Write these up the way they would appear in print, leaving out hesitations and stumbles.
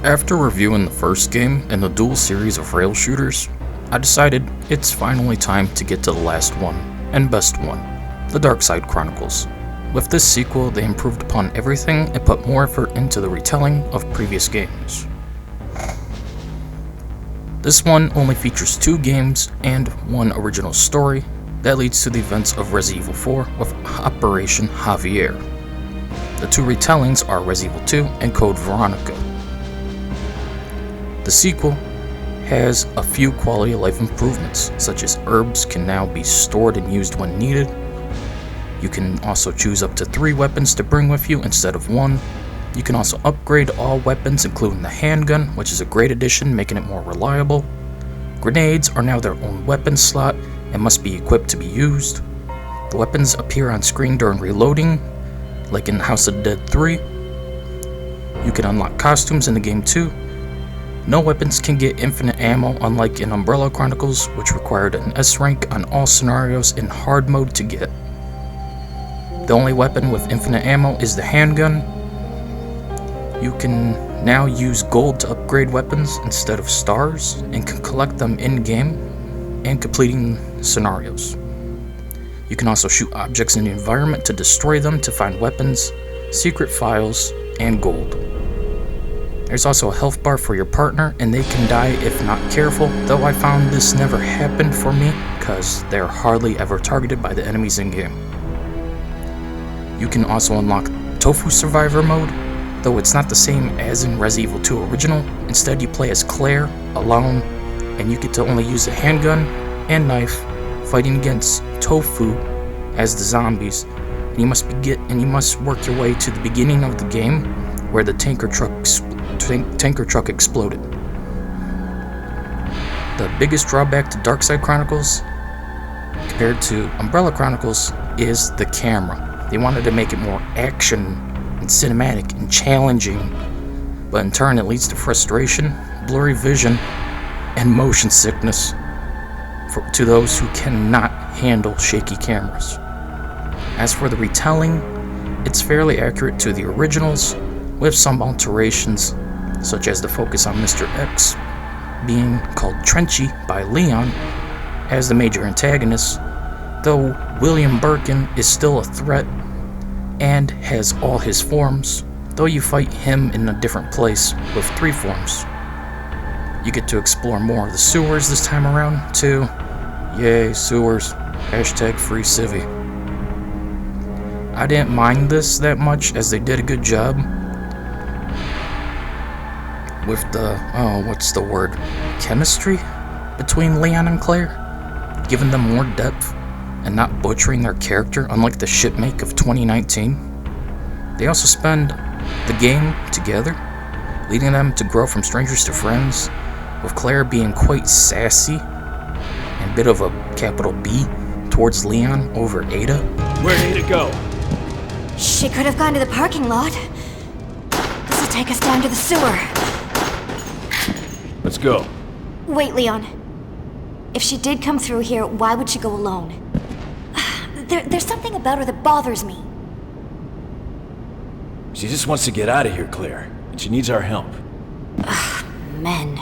After reviewing the first game in the dual series of rail shooters, I decided it's finally time to get to the last one, and best one, the Darkside Chronicles. With this sequel, they improved upon everything and put more effort into the retelling of previous games. This one only features 2 games and 1 original story that leads to the events of Resident Evil 4 with Operation Javier. The 2 retellings are Resident Evil 2 and Code Veronica. The sequel has a few quality of life improvements, such as herbs can now be stored and used when needed. You can also choose up to 3 weapons to bring with you instead of 1. You can also upgrade all weapons, including the handgun, which is a great addition, making it more reliable. Grenades are now their own weapon slot and must be equipped to be used. The weapons appear on screen during reloading, like in House of the Dead 3. You can unlock costumes in the game too. No weapons can get infinite ammo, unlike in Umbrella Chronicles, which required an S rank on all scenarios in hard mode to get. The only weapon with infinite ammo is the handgun. You can now use gold to upgrade weapons instead of stars, and can collect them in-game and completing scenarios. You can also shoot objects in the environment to destroy them to find weapons, secret files, and gold. There's also a health bar for your partner, and they can die if not careful, though I found this never happened for me because they're hardly ever targeted by the enemies in-game. You can also unlock Tofu Survivor mode, though it's not the same as in Resident Evil 2 Original. Instead, you play as Claire, alone, and you get to only use a handgun and knife, fighting against Tofu as the zombies. And you must work your way to the beginning of the game, where the tanker truck exploded. The biggest drawback to Darkside Chronicles, compared to Umbrella Chronicles, is the camera. They wanted to make it more action and cinematic and challenging, but in turn it leads to frustration, blurry vision, and motion sickness to those who cannot handle shaky cameras. As for the retelling, it's fairly accurate to the originals, with some alterations, such as the focus on Mr.X being called Trenchy by Leon as the major antagonist, though William Birkin is still a threat and has all his forms, though you fight him in a different place with 3 forms. You get to explore more of the sewers this time around too. Yay, sewers. #free civvy. I didn't mind this that much, as they did a good job with the, chemistry between Leon and Claire, giving them more depth and not butchering their character, unlike the shipmake of 2019. They also spend the game together, leading them to grow from strangers to friends, with Claire being quite sassy and a bit of a capital B towards Leon over Ada. Where did Ada go? She could have gone to the parking lot. This'll take us down to the sewer. Let's go. Wait, Leon. If she did come through here, why would she go alone? There's something about her that bothers me. She just wants to get out of here, Claire, and she needs our help. Ugh, men.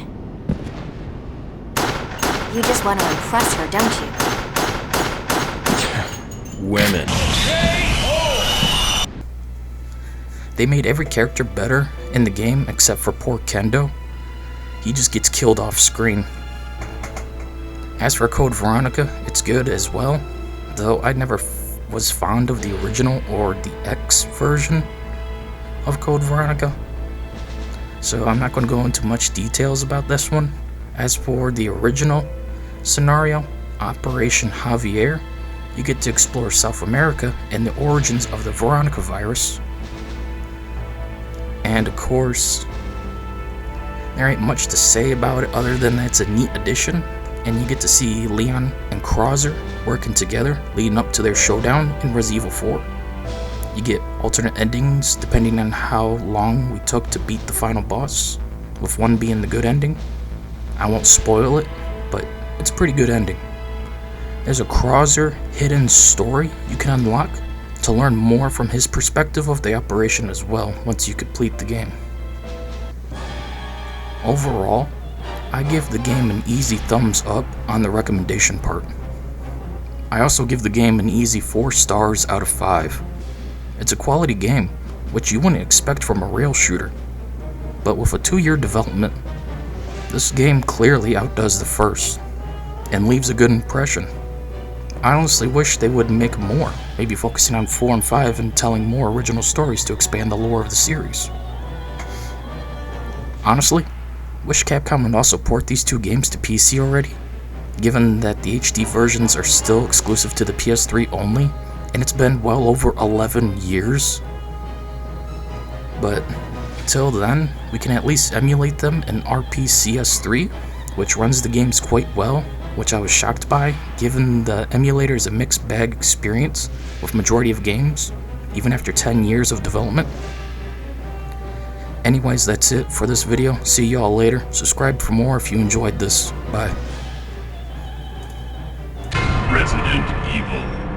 You just want to impress her, don't you? Women. They made every character better in the game except for poor Kendo. He just gets killed off screen. As for Code Veronica, it's good as well, though I never was fond of the original or the X version of Code Veronica, so I'm not going to go into much details about this one. As for the original scenario, Operation Javier, you get to explore South America and the origins of the Veronica virus. And of course, there ain't much to say about it other than that it's a neat addition, and you get to see Leon and Krauser working together leading up to their showdown in Resident Evil 4. You get alternate endings depending on how long we took to beat the final boss, with one being the good ending. I won't spoil it, but it's a pretty good ending. There's a Krauser hidden story you can unlock to learn more from his perspective of the operation as well once you complete the game. Overall, I give the game an easy thumbs up on the recommendation part. I also give the game an easy 4 stars out of 5. It's a quality game, which you wouldn't expect from a rail shooter. But with a 2-year development, this game clearly outdoes the first, and leaves a good impression. I honestly wish they would make more, maybe focusing on 4 and 5 and telling more original stories to expand the lore of the series. Honestly, wish Capcom would also port these 2 games to PC already, given that the HD versions are still exclusive to the PS3 only, and it's been well over 11 years. But till then, we can at least emulate them in RPCS3, which runs the games quite well, which I was shocked by, given the emulator is a mixed bag experience with majority of games, even after 10 years of development. Anyways, that's it for this video. See y'all later. Subscribe for more if you enjoyed this. Bye. Resident Evil.